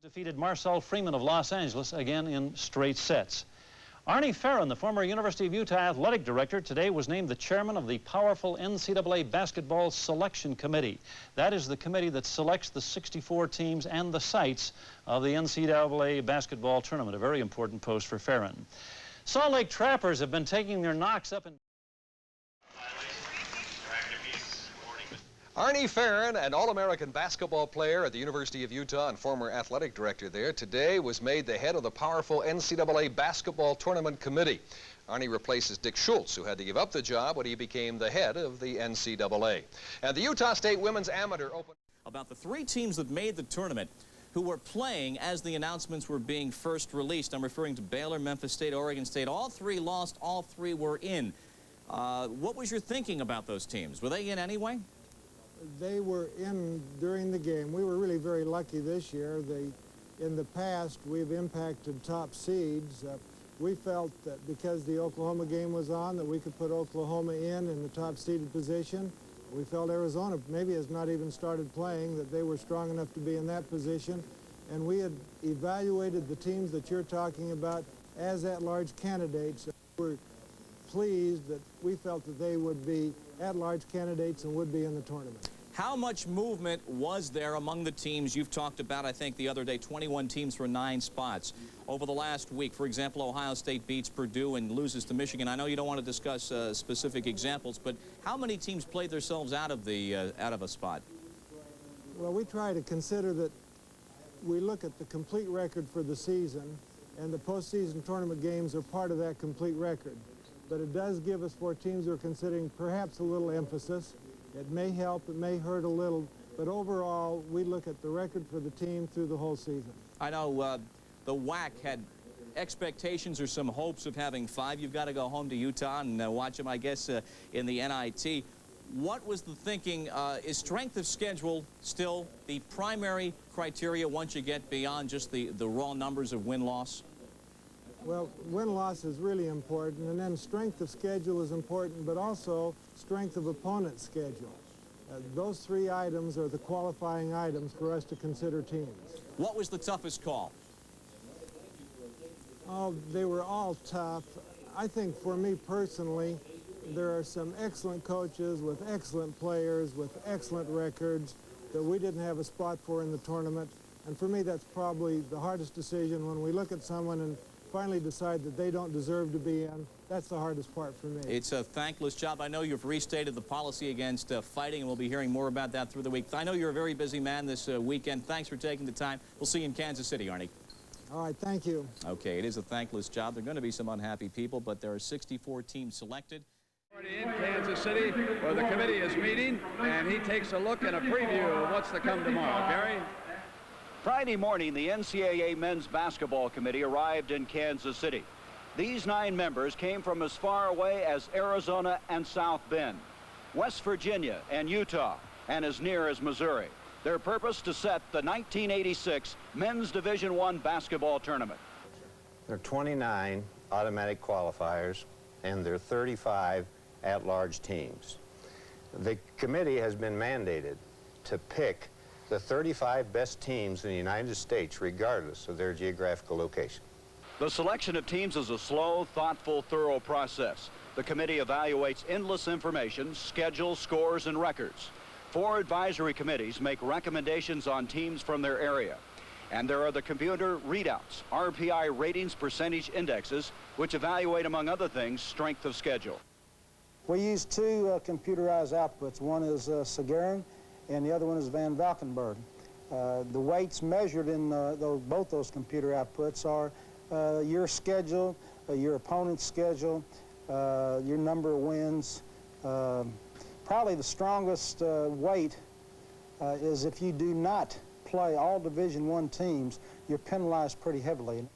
Defeated Marcel Freeman of Los Angeles again in straight sets. Arnie Farron, the former University of Utah athletic director, today was named the chairman of the powerful NCAA Basketball Selection Committee. That is the committee that selects the 64 teams and the sites of the NCAA basketball tournament, a very important post for Farron. Salt Lake Trappers have been taking their knocks up in... Arnie Farron, an All-American basketball player at the University of Utah and former athletic director there, today was made the head of the powerful NCAA Basketball Tournament Committee. Arnie replaces Dick Schultz, who had to give up the job when he became the head of the NCAA. And the Utah State Women's Amateur Open... About the 3 teams that made the tournament who were playing as the announcements were being first released. I'm referring to Baylor, Memphis State, Oregon State. All 3 lost, all 3 were in. What was your thinking about those teams? Were they in anyway? They were in during the game. We were really very lucky this year. In the past, we've impacted top seeds. We felt that because the Oklahoma game was on, that we could put Oklahoma in the top seeded position. We felt Arizona maybe has not even started playing, that they were strong enough to be in that position. And we had evaluated the teams that you're talking about as at-large candidates. We're pleased that we felt that they would be at-large candidates and would be in the tournament. How much movement was there among the teams you've talked about? I think the other day 21 teams for 9 spots. Over the last week, for example, Ohio State beats Purdue and loses to Michigan. I know you don't want to discuss specific examples, but how many teams played themselves out of a spot? Well, we try to consider that we look at the complete record for the season, and the postseason tournament games are part of that complete record. But it does give us, for teams who are considering perhaps a little emphasis. It may help, it may hurt a little, but overall, we look at the record for the team through the whole season. I know the WAC had expectations or some hopes of having 5. You've got to go home to Utah and watch them, I guess, in the NIT. What was the thinking? Is strength of schedule still the primary criteria once you get beyond just the raw numbers of win-loss? Well, win-loss is really important, and then strength of schedule is important, but also strength of opponent's schedule. Those 3 items are the qualifying items for us to consider teams. What was the toughest call? Oh, they were all tough. I think for me personally, there are some excellent coaches with excellent players with excellent records that we didn't have a spot for in the tournament. And for me, that's probably the hardest decision when we look at someone and finally decide that they don't deserve to be in. That's the hardest part for me. It's a thankless job. I know you've restated the policy against fighting, and we'll be hearing more about that through the week. I know you're a very busy man this weekend. Thanks for taking the time. We'll see you in Kansas City, Arnie. All right, thank you. Okay, it is a thankless job. There are going to be some unhappy people, but there are 64 teams selected. In Kansas City, where the committee is meeting, and he takes a look and a preview of what's to come tomorrow. Gary? Friday morning, the NCAA Men's Basketball Committee arrived in Kansas City. These 9 members came from as far away as Arizona and South Bend, West Virginia and Utah, and as near as Missouri. Their purpose to set the 1986 Men's Division I basketball tournament. There are 29 automatic qualifiers, and there are 35 at-large teams. The committee has been mandated to pick the 35 best teams in the United States, regardless of their geographical location. The selection of teams is a slow, thoughtful, thorough process. The committee evaluates endless information, schedules, scores, and records. 4 advisory committees make recommendations on teams from their area. And there are the computer readouts, RPI ratings percentage indexes, which evaluate, among other things, strength of schedule. We use 2 computerized outputs. One is Sagarin, and the other one is Van Valkenburg. The weights measured in both those computer outputs are your schedule, your opponent's schedule, your number of wins. Probably the strongest weight is if you do not play all Division I teams, you're penalized pretty heavily.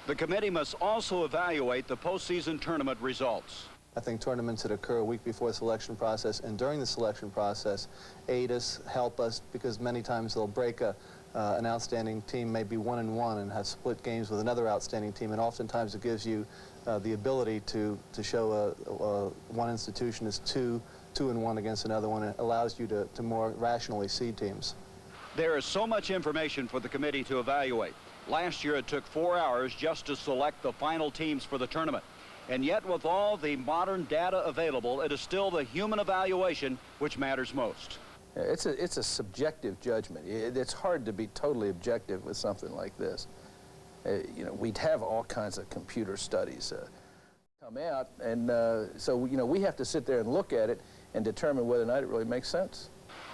The committee must also evaluate the postseason tournament results. I think tournaments that occur a week before the selection process and during the selection process aid us, help us, because many times they'll break an outstanding team, maybe 1-1, and have split games with another outstanding team, and oftentimes it gives you the ability to show one institution is 2-1 against another one, and it allows you to more rationally seed teams. There is so much information for the committee to evaluate. Last year it took 4 hours just to select the final teams for the tournament. And yet with all the modern data available, it is still the human evaluation which matters most. It's a subjective judgment. It's hard to be totally objective with something like this. You know, we'd have all kinds of computer studies come out, and so, you know, we have to sit there and look at it and determine whether or not it really makes sense.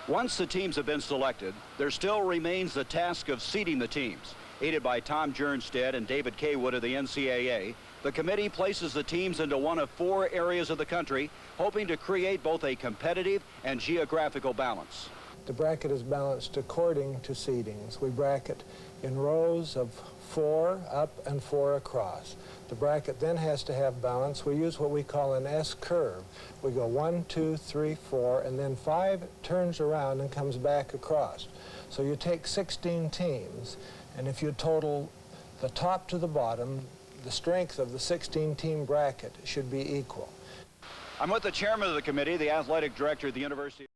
Once the teams have been selected, there still remains the task of seeding the teams. Aided by Tom Jernstedt and David Kaywood of the NCAA, the committee places the teams into one of 4 areas of the country, hoping to create both a competitive and geographical balance. The bracket is balanced according to seedings. We bracket in rows of 4 up and 4 across. The bracket then has to have balance. We use what we call an S curve. We go 1, 2, 3, 4, and then 5 turns around and comes back across. So you take 16 teams, and if you total the top to the bottom, the strength of the 16-team bracket should be equal. I'm with the chairman of the committee, the athletic director of the University.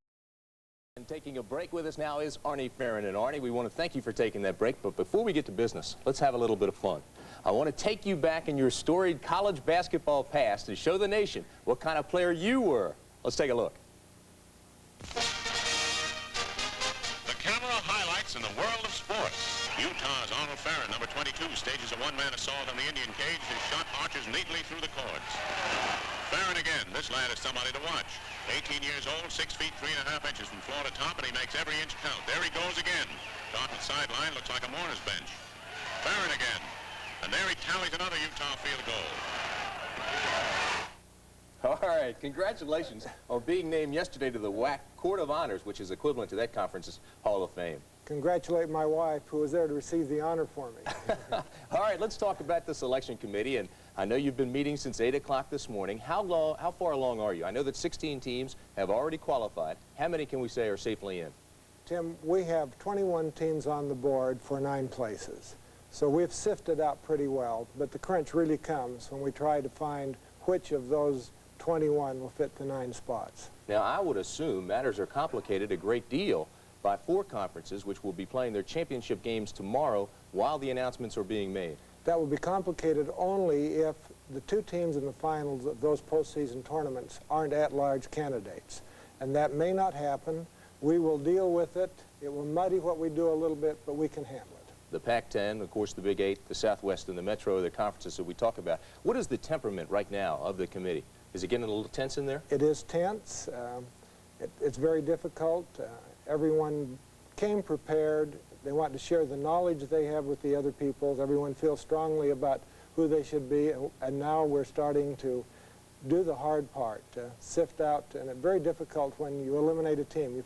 And taking a break with us now is Arnie Farron. And Arnie, we want to thank you for taking that break, but before we get to business, let's have a little bit of fun. I want to take you back in your storied college basketball past and show the nation what kind of player you were. Let's take a look. The camera highlights in the world of sports. Utah's Arnold Farron, number 22, stages a one-man assault on the Indian cage. His shot arches neatly through the cords. Farron again. This lad is somebody to watch. 18 years old, 6 feet 3.5 inches from floor to top, and he makes every inch count. There he goes again. Off the sideline, looks like a mourner's bench. Farron again. And there he tallies another Utah field goal. All right, congratulations on being named yesterday to the WAC Court of Honors, which is equivalent to that conference's Hall of Fame. Congratulate my wife, who was there to receive the honor for me. All right, let's talk about the selection committee. And I know you've been meeting since 8 o'clock this morning. How far along are you? I know that 16 teams have already qualified. How many can we say are safely in? Tim, we have 21 teams on the board for 9 places. So we've sifted out pretty well, but the crunch really comes when we try to find which of those 21 will fit the 9 spots. Now, I would assume matters are complicated a great deal by 4 conferences, which will be playing their championship games tomorrow while the announcements are being made. That will be complicated only if the 2 teams in the finals of those postseason tournaments aren't at-large candidates. And that may not happen. We will deal with it. It will muddy what we do a little bit, but we can handle it. The Pac-10, of course, the Big 8, the Southwest, and the Metro are the conferences that we talk about. What is the temperament right now of the committee? Is it getting a little tense in there? It is tense. It's very difficult. Everyone came prepared. They want to share the knowledge they have with the other peoples. Everyone feels strongly about who they should be, and now we're starting to do the hard part, sift out, and it's very difficult when you eliminate a team. You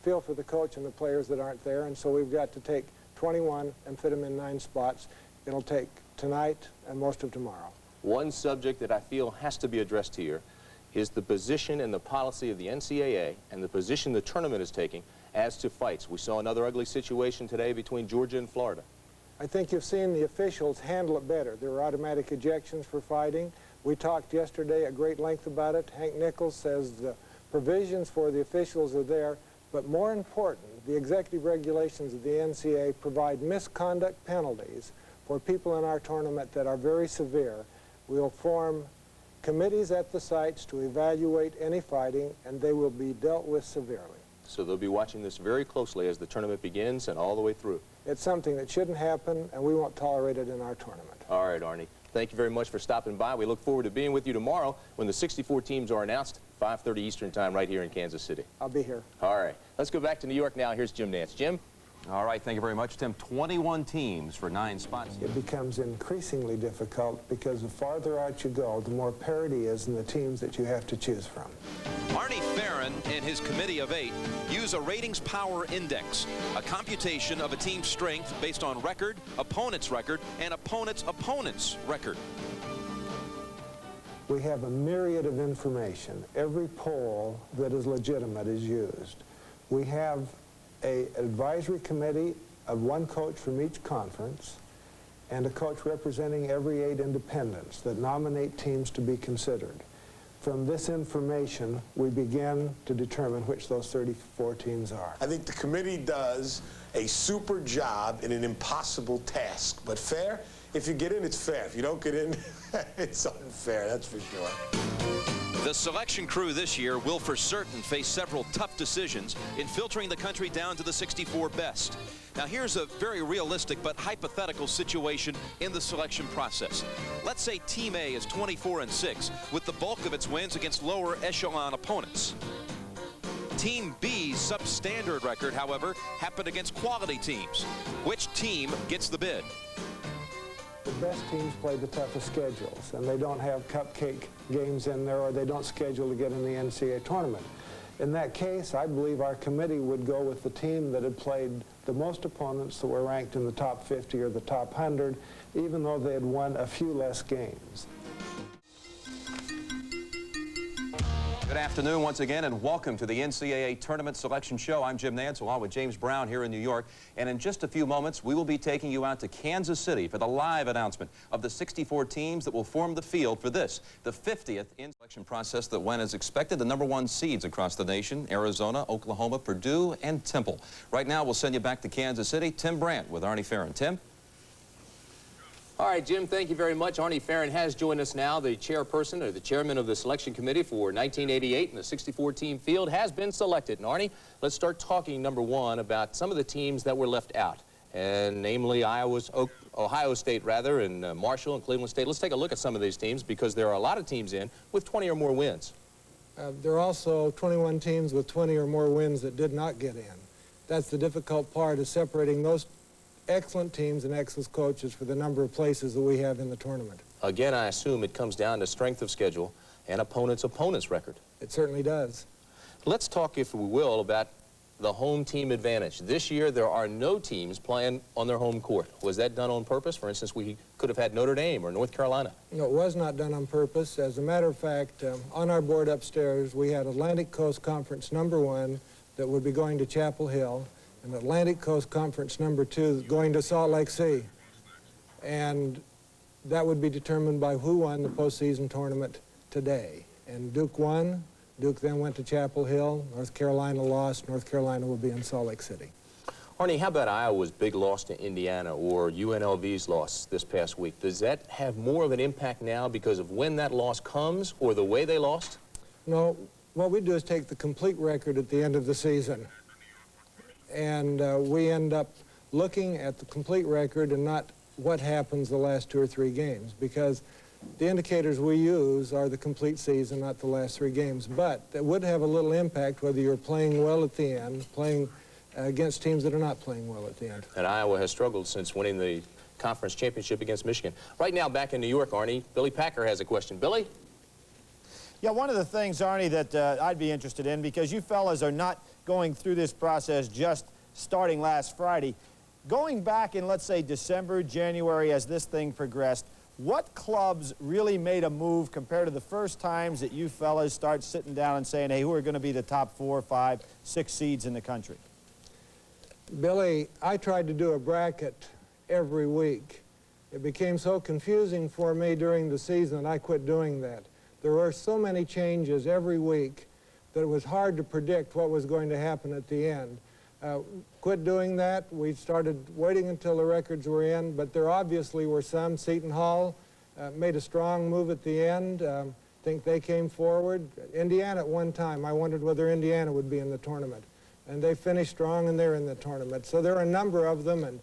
feel for the coach and the players that aren't there, and so we've got to take 21 and fit them in 9 spots. It'll take tonight and most of tomorrow. One subject that I feel has to be addressed here is the position and the policy of the NCAA and the position the tournament is taking as to fights. We saw another ugly situation today between Georgia and Florida. I think you've seen the officials handle it better. There were automatic ejections for fighting. We talked yesterday at great length about it. Hank Nichols says the provisions for the officials are there, but more important, the executive regulations of the NCAA provide misconduct penalties for people in our tournament that are very severe. We'll form committees at the sites to evaluate any fighting, and they will be dealt with severely. So they'll be watching this very closely as the tournament begins and all the way through. It's something that shouldn't happen, and we won't tolerate it in our tournament. All right, Arnie. Thank you very much for stopping by. We look forward to being with you tomorrow when the 64 teams are announced, 5:30 Eastern Time right here in Kansas City. I'll be here. All right. Let's go back to New York now. Here's Jim Nance. Jim? All right, thank you very much, Tim. 21 teams for 9 spots. It becomes increasingly difficult because the farther out you go, the more parity is in the teams that you have to choose from. Arnie Farron and his committee of 8 use a ratings power index, a computation of a team's strength based on record, opponent's record, and opponent's record. We have a myriad of information. Every poll that is legitimate is used. We have an advisory committee of 1 coach from each conference and a coach representing every 8 independents that nominate teams to be considered. from this information, we begin to determine which those 34 teams are. I think the committee does a super job in an impossible task. But fair, if you get in, it's fair. If you don't get in, it's unfair, that's for sure. The selection crew this year will for certain face several tough decisions in filtering the country down to the 64 best. Now here's a very realistic but hypothetical situation in the selection process. Let's say Team A is 24-6 with the bulk of its wins against lower echelon opponents. Team B's substandard record, however, happened against quality teams. Which team gets the bid? The best teams play the toughest schedules, and they don't have cupcake games in there, or they don't schedule to get in the NCAA tournament. In that case, I believe our committee would go with the team that had played the most opponents that were ranked in the top 50 or the top 100, even though they had won a few less games. Good afternoon once again, and welcome to the NCAA Tournament Selection Show. I'm Jim Nance, along with James Brown here in New York. And in just a few moments, we will be taking you out to Kansas City for the live announcement of the 64 teams that will form the field for this, the 50th selection process that went as expected. The #1 seeds across the nation: Arizona, Oklahoma, Purdue, and Temple. Right now, we'll send you back to Kansas City. Tim Brandt with Arnie Farron. Tim? All right, Jim, thank you very much. Arnie Farron has joined us now. The chairperson, or the chairman of the selection committee for 1988, and the 64-team field has been selected. And Arnie, let's start talking, #1, about some of the teams that were left out, and namely Ohio State, and Marshall and Cleveland State. Let's take a look at some of these teams, because there are a lot of teams in with 20 or more wins. There are also 21 teams with 20 or more wins that did not get in. That's the difficult part, is separating those excellent teams and excellent coaches for the number of places that we have in the tournament. Again, I assume it comes down to strength of schedule and opponent's record. It certainly does. Let's talk, if we will, about the home team advantage. This year, there are no teams playing on their home court. Was that done on purpose? For instance, we could have had Notre Dame or North Carolina. No, it was not done on purpose. As a matter of fact, on our board upstairs, we had Atlantic Coast Conference #1 that would be going to Chapel Hill, and Atlantic Coast Conference #2 going to Salt Lake City. And that would be determined by who won the postseason tournament today. And Duke won. Duke then went to Chapel Hill. North Carolina lost. North Carolina will be in Salt Lake City. Arnie, how about Iowa's big loss to Indiana, or UNLV's loss this past week? Does that have more of an impact now because of when that loss comes, or the way they lost? No, what we do is take the complete record at the end of the season. And we end up looking at the complete record and not what happens the last 2 or 3 games, because the indicators we use are the complete season, not the last 3 games. But that would have a little impact whether you're playing well at the end, playing against teams that are not playing well at the end. And Iowa has struggled since winning the conference championship against Michigan. Right now, back in New York, Arnie, Billy Packer has a question. Billy? Yeah, one of the things, Arnie, that I'd be interested in, because you fellas are not going through this process just starting last Friday. Going back in, let's say, December, January, as this thing progressed, what clubs really made a move compared to the first times that you fellas start sitting down and saying, hey, who are going to be the top 4, 5, 6 seeds in the country? Billy, I tried to do a bracket every week. It became so confusing for me during the season that I quit doing that. There were so many changes every week that it was hard to predict what was going to happen at the end. Quit doing that. We started waiting until the records were in, but there obviously were some. Seton Hall made a strong move at the end. I think they came forward. Indiana at one time, I wondered whether Indiana would be in the tournament. And they finished strong, and they're in the tournament. So there are a number of them, and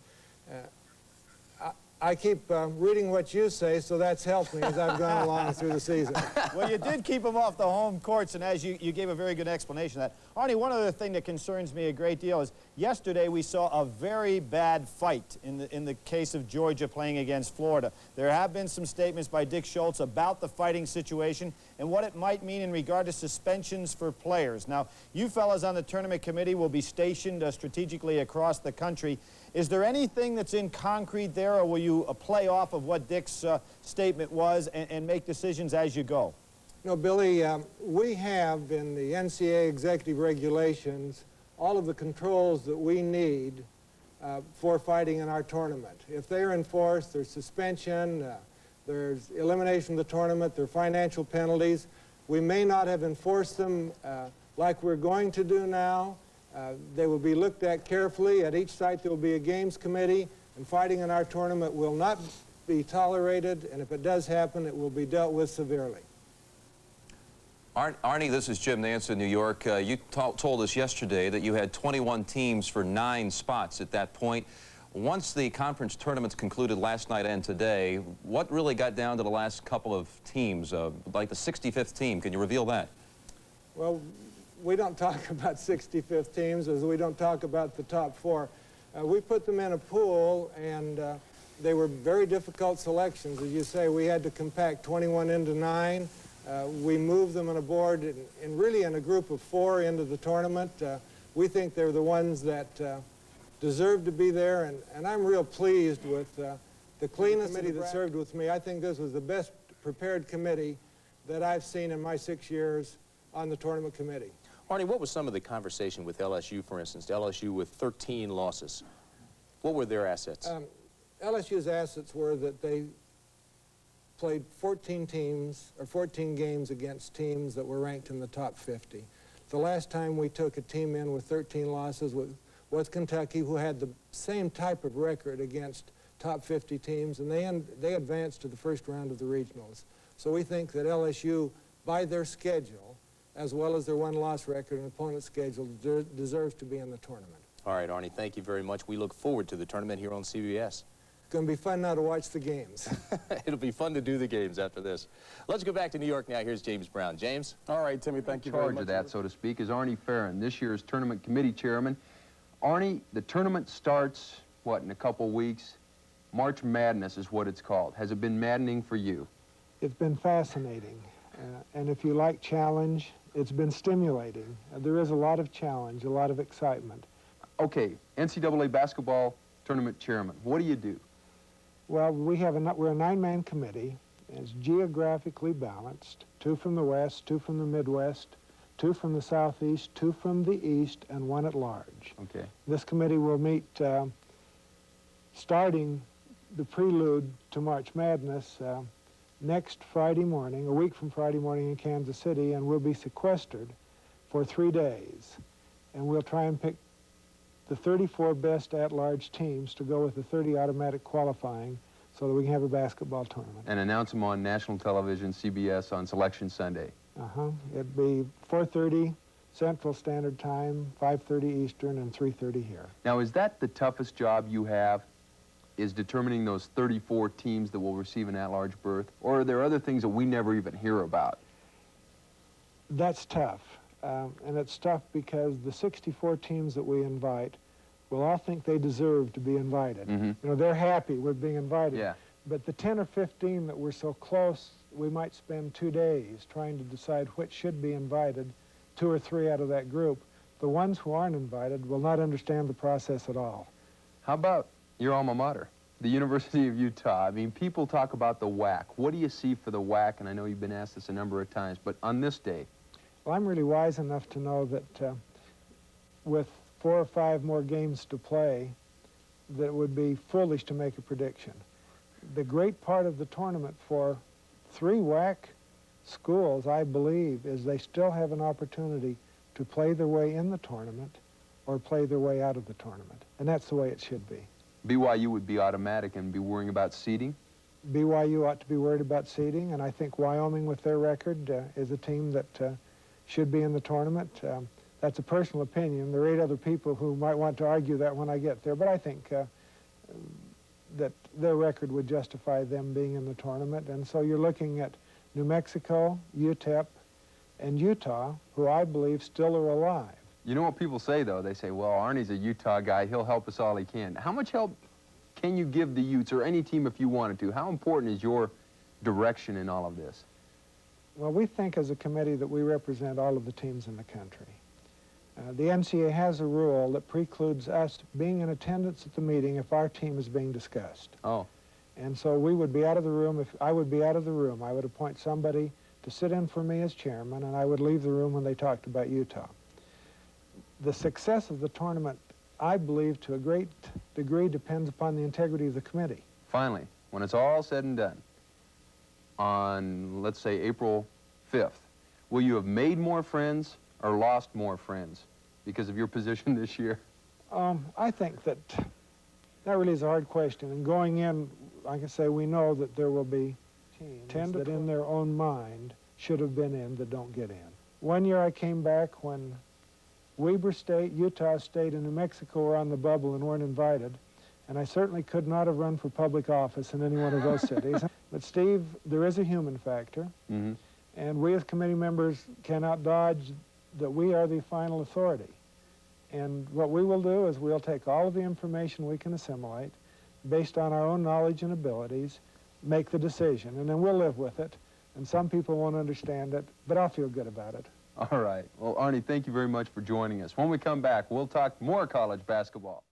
I keep reading what you say, so that's helped me as I've gone along through the season. Well, you did keep them off the home courts, and as you gave a very good explanation of that. Arnie, one other thing that concerns me a great deal is yesterday we saw a very bad fight in the case of Georgia playing against Florida. There have been some statements by Dick Schultz about the fighting situation and what it might mean in regard to suspensions for players. Now, you fellas on the tournament committee will be stationed strategically across the country. Is there anything that's in concrete there, or will you play off of what Dick's statement was and make decisions as you go? No, Billy, we have in the NCAA executive regulations all of the controls that we need for fighting in our tournament. If they're enforced, there's suspension, there's elimination of the tournament, there are financial penalties. We may not have enforced them like we're going to do now. They will be looked at carefully. At each site there will be a games committee, and fighting in our tournament will not be tolerated, and if it does happen, it will be dealt with severely. Arnie, this is Jim Nance in New York. You told us yesterday that you had 21 teams for 9 spots at that point. Once the conference tournaments concluded last night and today, what really got down to the last couple of teams, like the 65th team? Can you reveal that? Well, we don't talk about 65th teams, as we don't talk about the top 4. We put them in a pool, and they were very difficult selections. As you say, we had to compact 21 into 9. We moved them on a board and really in a group of 4 into the tournament. We think they're the ones that deserve to be there, and I'm real pleased with the cleanest committee that served with me. I think this was the best prepared committee that I've seen in my 6 years on the tournament committee. Arnie, what was some of the conversation with LSU, for instance? LSU with 13 losses. What were their assets? LSU's assets were that they played 14 games against teams that were ranked in the top 50. The last time we took a team in with 13 losses was Kentucky, who had the same type of record against top 50 teams, and they advanced to the first round of the regionals. So we think that LSU, by their schedule, as well as their one-loss record and opponent schedule, deserves to be in the tournament. All right, Arnie, thank you very much. We look forward to the tournament here on CBS. It's going to be fun now to watch the games. It'll be fun to do the games after this. Let's go back to New York now. Here's James Brown. James? All right, Timmy, thank you very much. In charge of that, so to speak, is Arnie Farron, this year's tournament committee chairman. Arnie, the tournament starts, what, in a couple weeks? March Madness is what it's called. Has it been maddening for you? It's been fascinating. And if you like challenge, it's been stimulating. There is a lot of challenge, a lot of excitement. Okay, NCAA basketball tournament chairman, what do you do? Well, we're a 9-man committee. It's geographically balanced, 2 from the West, 2 from the Midwest, 2 from the Southeast, 2 from the East, and 1 at large. Okay. This committee will meet starting the prelude to March Madness next Friday morning, a week from Friday morning in Kansas City, and we'll be sequestered for 3 days. And we'll try and pick the 34 best at-large teams to go with the 30 automatic qualifying so that we can have a basketball tournament. And announce them on national television, CBS, on Selection Sunday. It'd be 4:30 Central Standard Time, 5:30 Eastern, and 3:30 here. Now, is that the toughest job you have, is determining those 34 teams that will receive an at-large berth? Or are there other things that we never even hear about? That's tough. And it's tough because the 64 teams that we invite will all think they deserve to be invited. Mm-hmm. You know, they're happy with being invited. Yeah. But the 10 or 15 that we're so close, we might spend 2 days trying to decide which should be invited, 2 or 3 out of that group. The ones who aren't invited will not understand the process at all. How about your alma mater, the University of Utah? I mean, people talk about the WAC. What do you see for the WAC? And I know you've been asked this a number of times, but on this day. Well, I'm really wise enough to know that with 4 or 5 more games to play, that it would be foolish to make a prediction. The great part of the tournament for 3 WAC schools, I believe, is they still have an opportunity to play their way in the tournament or play their way out of the tournament. And that's the way it should be. BYU would be automatic and be worrying about seeding? BYU ought to be worried about seeding, and I think Wyoming, with their record, is a team that should be in the tournament. That's a personal opinion. There are 8 other people who might want to argue that when I get there, but I think that their record would justify them being in the tournament. And so you're looking at New Mexico, UTEP, and Utah, who I believe still are alive. You know what people say, though? They say, well, Arnie's a Utah guy. He'll help us all he can. How much help can you give the Utes, or any team if you wanted to? How important is your direction in all of this? Well, we think as a committee that we represent all of the teams in the country. The NCAA has a rule that precludes us being in attendance at the meeting if our team is being discussed. Oh. And so we would be out of the room. If I would be out of the room, I would appoint somebody to sit in for me as chairman, and I would leave the room when they talked about Utah. The success of the tournament, I believe, to a great degree depends upon the integrity of the committee. Finally, when it's all said and done, on, let's say, April 5th, will you have made more friends or lost more friends because of your position this year? I think that really is a hard question. And going in, like I say, we know that there will be 10 that in their own mind should have been in that don't get in. One year I came back when Weber State, Utah State, and New Mexico were on the bubble and weren't invited. And I certainly could not have run for public office in any one of those cities. But Steve, there is a human factor. Mm-hmm. And we as committee members cannot dodge that we are the final authority. And what we will do is we'll take all of the information we can assimilate based on our own knowledge and abilities, make the decision, and then we'll live with it. And some people won't understand it, but I'll feel good about it. All right. Well, Arnie, thank you very much for joining us. When we come back, we'll talk more college basketball.